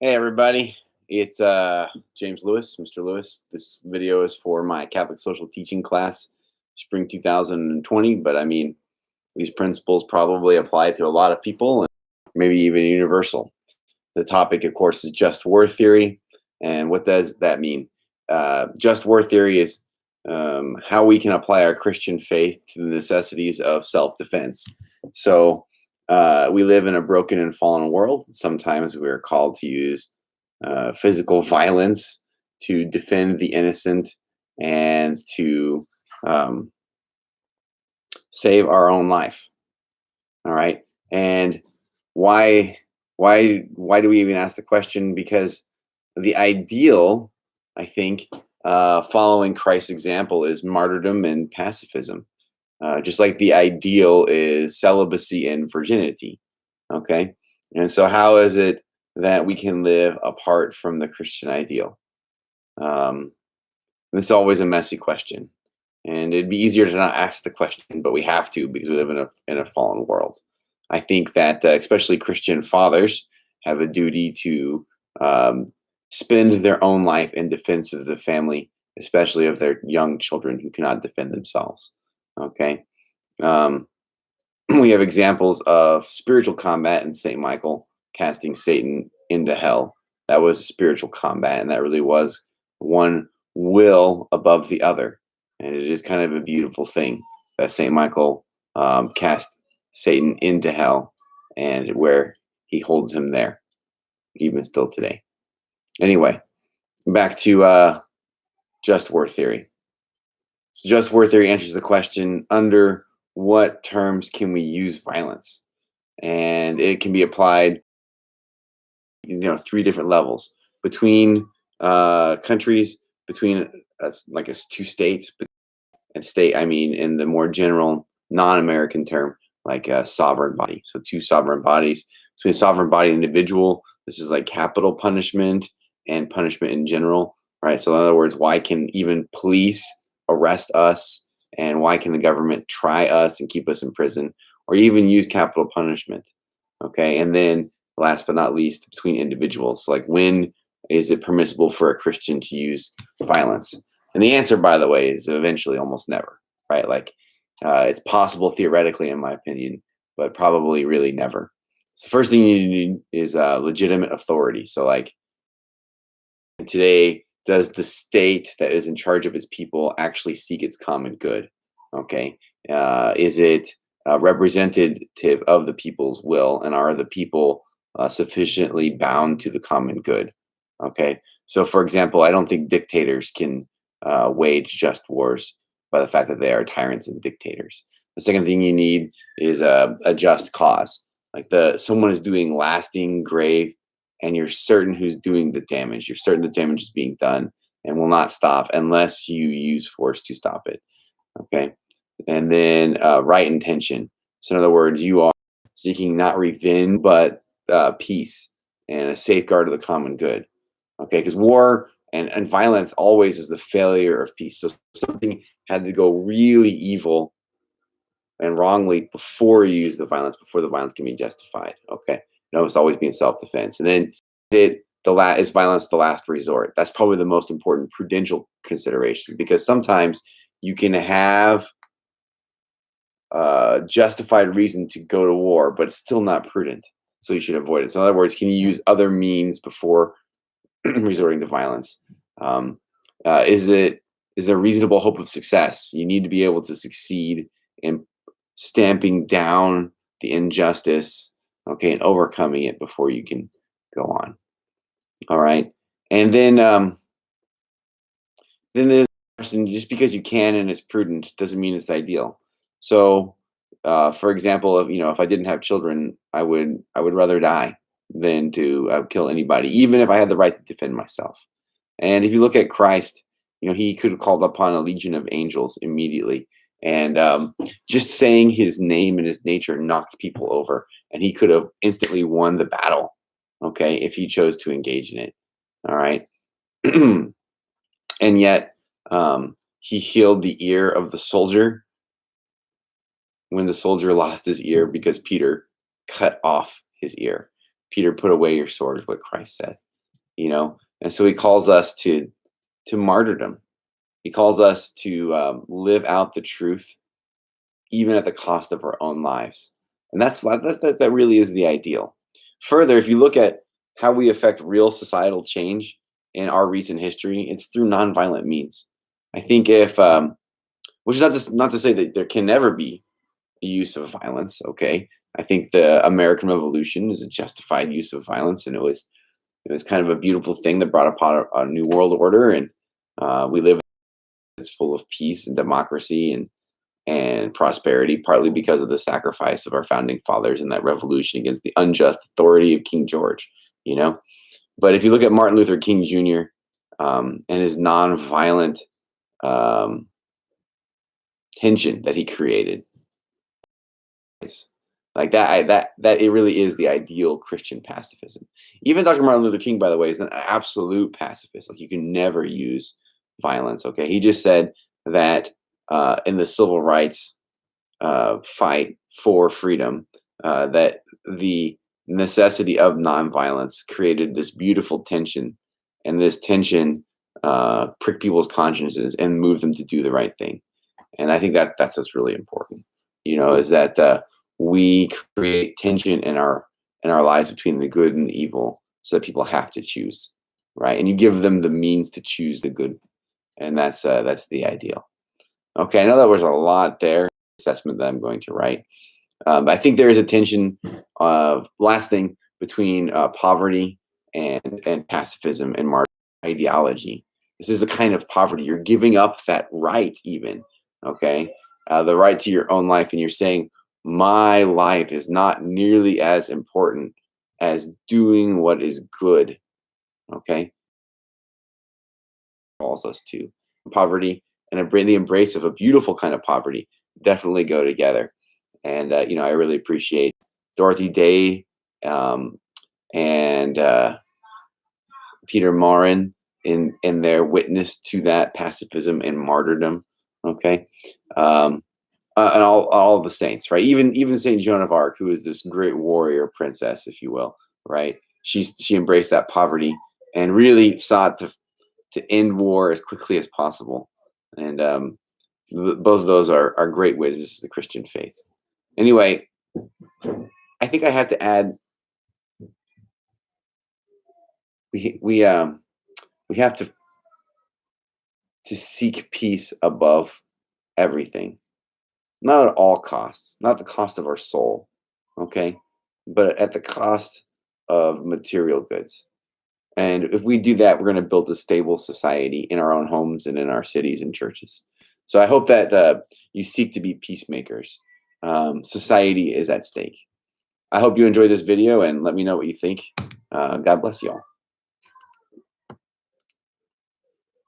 Hey everybody, it's James Lewis, Mr. Lewis. This video is for my Catholic social teaching class, spring 2020. But I mean, these principles probably apply to a lot of people, and maybe even universal. The topic, of course, is just war theory, and what does that mean? Just war theory is how we can apply our Christian faith to the necessities of self-defense. So we live in a broken and fallen world. Sometimes we are called to use physical violence to defend the innocent and to um, save our own life. All right, and why why do we even ask the question? Because the ideal, I think, following Christ's example, is martyrdom and pacifism. Just like the ideal is celibacy and virginity. Okay. And so, how is it that we can live apart from the Christian ideal? Um, this is always a messy question. And it'd be easier to not ask the question, but we have to because we live in a fallen world. I think that especially Christian fathers have a duty to um, spend their own life in defense of the family, especially of their young children who cannot defend themselves. Okay. Um, we have examples of spiritual combat in St. Michael casting Satan into hell. That was spiritual combat, and that really was one will above the other. And it is kind of a beautiful thing that St. Michael cast Satan into hell and where he holds him there, even still today. Anyway, back to just war theory. So just war theory answers the question, under what terms can we use violence? And it can be applied, three different levels between countries, between like two states, and state, I mean, in the more general non-American term, like a sovereign body. So two sovereign bodies. Between a sovereign body and individual, this is like capital punishment and punishment in general, right? So in other words, why can even police arrest us, and why can the government try us and keep us in prison, or even use capital punishment? Okay, and then last but not least, between individuals. So like, when is it permissible for a Christian to use violence? And the answer, by the way, is eventually almost never, right? Like, it's possible theoretically, in my opinion, but probably really never. So the first thing you need is legitimate authority. So, like, today, does the state that is in charge of its people actually seek its common good? Okay, is it representative of the people's will, and are the people sufficiently bound to the common good? Okay, so for example, I don't think dictators can wage just wars by the fact that they are tyrants and dictators. The second thing you need is a just cause. Like, someone is doing lasting, grave, and you're certain who's doing the damage. You're certain the damage is being done and will not stop unless you use force to stop it. Okay, and then right intention. So in other words, you are seeking not revenge but peace and a safeguard of the common good. Okay, because war and violence always is the failure of peace. So something had to go really evil and wrongly before you use the violence, before the violence can be justified. Okay, it's always being self-defense. And then is violence the last resort? That's probably the most important prudential consideration, because sometimes you can have justified reason to go to war, but it's still not prudent. So you should avoid it. So in other words, can you use other means before resorting to violence? Um, is there reasonable hope of success? You need to be able to succeed in stamping down the injustice, okay, and overcoming it before you can go on. All right, and then the question: just because you can and it's prudent doesn't mean it's ideal. So, for example, if I didn't have children, I would rather die than to kill anybody, even if I had the right to defend myself. And if you look at Christ, he could have called upon a legion of angels immediately, and just saying his name and his nature knocked people over, and he could have instantly won the battle. Okay, if he chose to engage in it. All right. And yet he healed the ear of the soldier when the soldier lost his ear because Peter cut off his ear. Peter, put away your sword, is what Christ said. And so he calls us to martyrdom. He calls us to live out the truth, even at the cost of our own lives. And that really is the ideal. Further, if you look at how we affect real societal change in our recent history, it's through nonviolent means. I think which is not to say that there can never be a use of violence. Okay, I think the American Revolution is a justified use of violence, and it was kind of a beautiful thing that brought about a new world order, and we live it's full of peace and democracy and prosperity, partly because of the sacrifice of our founding fathers in that revolution against the unjust authority of King George. You know, but if you look at Martin Luther King Jr. And his nonviolent um, tension that he created, like that it really is the ideal Christian pacifism. Even Dr. Martin Luther King, by the way, is an absolute pacifist. Like, you can never use violence. Okay, he just said that in the civil rights fight for freedom, that the necessity of nonviolence created this beautiful tension, and this tension pricked people's consciences and moved them to do the right thing. And I think that's what's really important. Is that we create tension in our lives between the good and the evil, so that people have to choose, right? And you give them the means to choose the good, and that's the ideal. Okay, I know that was a lot there. Assessment that I'm going to write. I think there is a tension of last thing between poverty and pacifism and Marxist ideology. This is a kind of poverty. You're giving up that right, even, okay, the right to your own life, and you're saying, my life is not nearly as important as doing what is good. Okay, calls us to poverty and the embrace of a beautiful kind of poverty definitely go together. And I really appreciate Dorothy Day and Peter Morin in their witness to that pacifism and martyrdom. Okay, and all the saints, right? Even Saint Joan of Arc, who is this great warrior princess, if you will, right? She embraced that poverty and really sought to end war as quickly as possible. And both of those are great witnesses to the Christian faith. Anyway, I think I have to add we have to seek peace above everything, not at all costs, not at the cost of our soul, okay, but at the cost of material goods. And if we do that, we're going to build a stable society in our own homes and in our cities and churches. So I hope that you seek to be peacemakers. Society is at stake. I hope you enjoyed this video, and let me know what you think. God bless you all.